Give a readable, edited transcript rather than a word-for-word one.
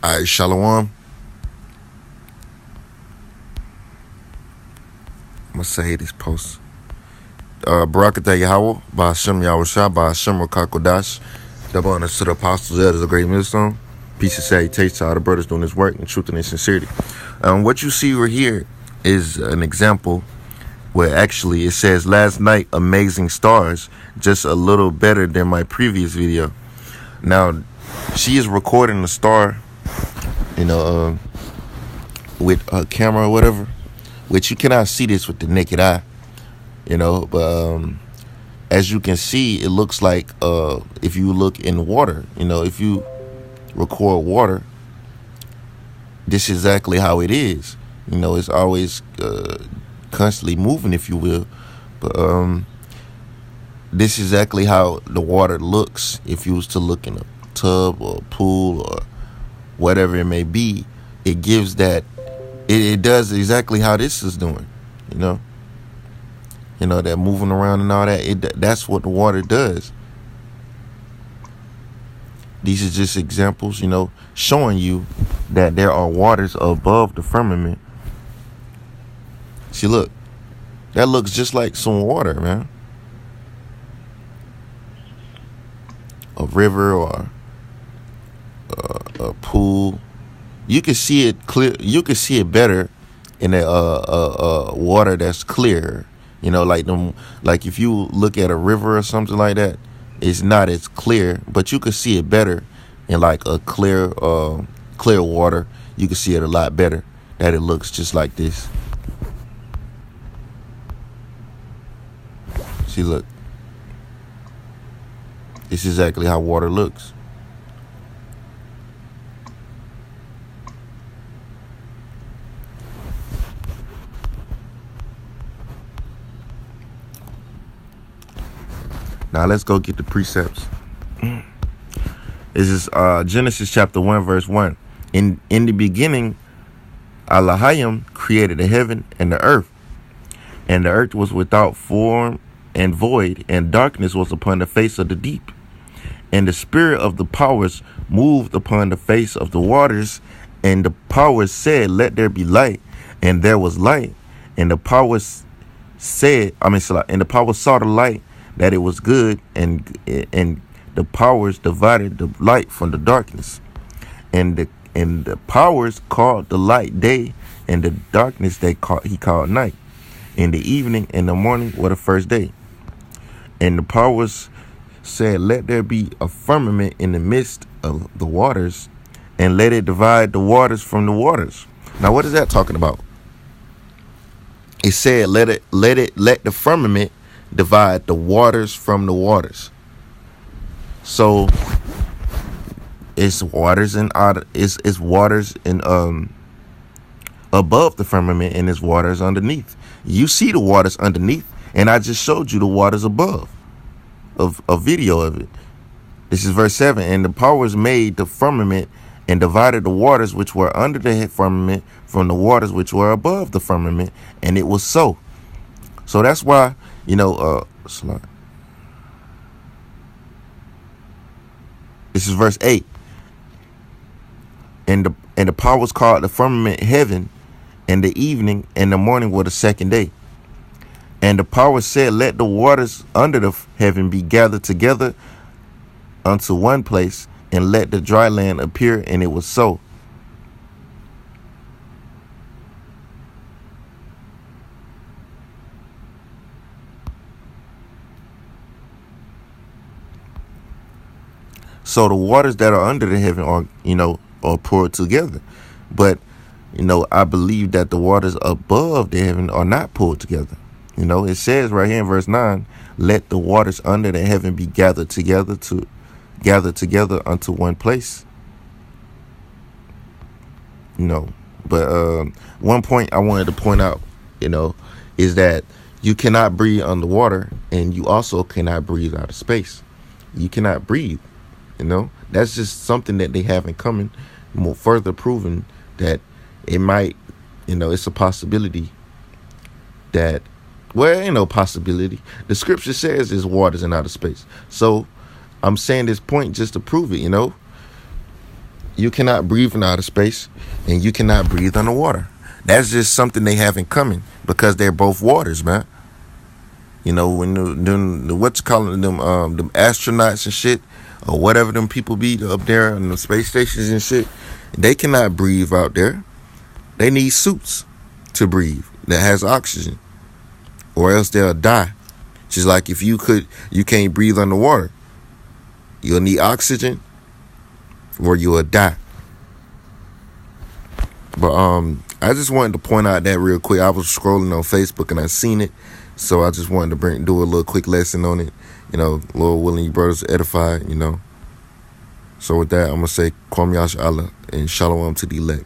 All right, Shalom. I'm gonna say this post. Barakatah Yahweh, by Hashem Yahweh Shah, by Hashem Rakakodash. Double honors to the apostles, elders, a great millstone. Peace and salutation to all the brothers doing this work in truth and in sincerity. What you see right here is an example where actually it says last night amazing stars, just a little better than my previous video. Now she is recording the star, with a camera or whatever, which you cannot see this with the naked eye, but as you can see, it looks like if you look in water, if you record water, this is exactly how it is. It's always constantly moving, if you will, but this is exactly how the water looks if you was to look in a tub or a pool or whatever it may be. It gives that, it does exactly how this is doing, that moving around and all that. That's what the water does. These are just examples, showing you that there are waters above the firmament. See, look, that looks just like some water, man. A river or a pool. You can see it clear. You can see it better in a water that's clear. Like if you look at a river or something like that, it's not as clear, but you can see it better in like a clear water. You can see it a lot better. That it looks just like this. See, look. This is exactly how water looks. Now let's go get the precepts. This is Genesis chapter 1, verse 1. In the beginning, Elohim created the heaven and the earth. And the earth was without form and void, and darkness was upon the face of the deep. And the spirit of the powers moved upon the face of the waters. And the powers said, "Let there be light." And there was light. And the powers and the powers saw the light, that it was good, and the powers divided the light from the darkness. And the powers called the light day, and the darkness he called night. And the evening and the morning were the first day. And the powers said, "Let there be a firmament in the midst of the waters, and let it divide the waters from the waters." Now, what is that talking about? It said, let the firmament divide the waters from the waters. So it's waters and it's waters in above the firmament, and it's waters underneath. You see the waters underneath, and I just showed you the waters above of a video of it. This is verse 7. And the powers made the firmament and divided the waters which were under the firmament from the waters which were above the firmament, and it was so. So that's why, this is verse 8. And the powers called the firmament heaven, and the evening and the morning were the second day. And the powers said, "Let the waters under the heaven be gathered together unto one place, and let the dry land appear." And it was so. So the waters that are under the heaven are poured together. But, I believe that the waters above the heaven are not poured together. It says right here in verse 9, "Let the waters under the heaven be gathered together unto one place." But one point I wanted to point out, is that you cannot breathe underwater, and you also cannot breathe out of space. You cannot breathe. That's just something that they have in common. More further proving that it might, it's a possibility that, well, ain't no possibility. The scripture says there's waters in outer space. So I'm saying this point just to prove it, You cannot breathe in outer space, and you cannot breathe underwater. That's just something they have in common because they're both waters, man. You know, when the what's calling them astronauts and shit, or whatever them people be up there on the space stations and shit, they cannot breathe out there. They need suits to breathe that has oxygen, or else they'll die. Just like if you can't breathe underwater, you'll need oxygen, or you'll die. But I just wanted to point out that real quick. I was scrolling on Facebook and I seen it, so I just wanted to do a little quick lesson on it. You know, Lord willing, you brothers edify. You know. So with that, I'm gonna say Kwam Yash Allah and Shalom to the elect.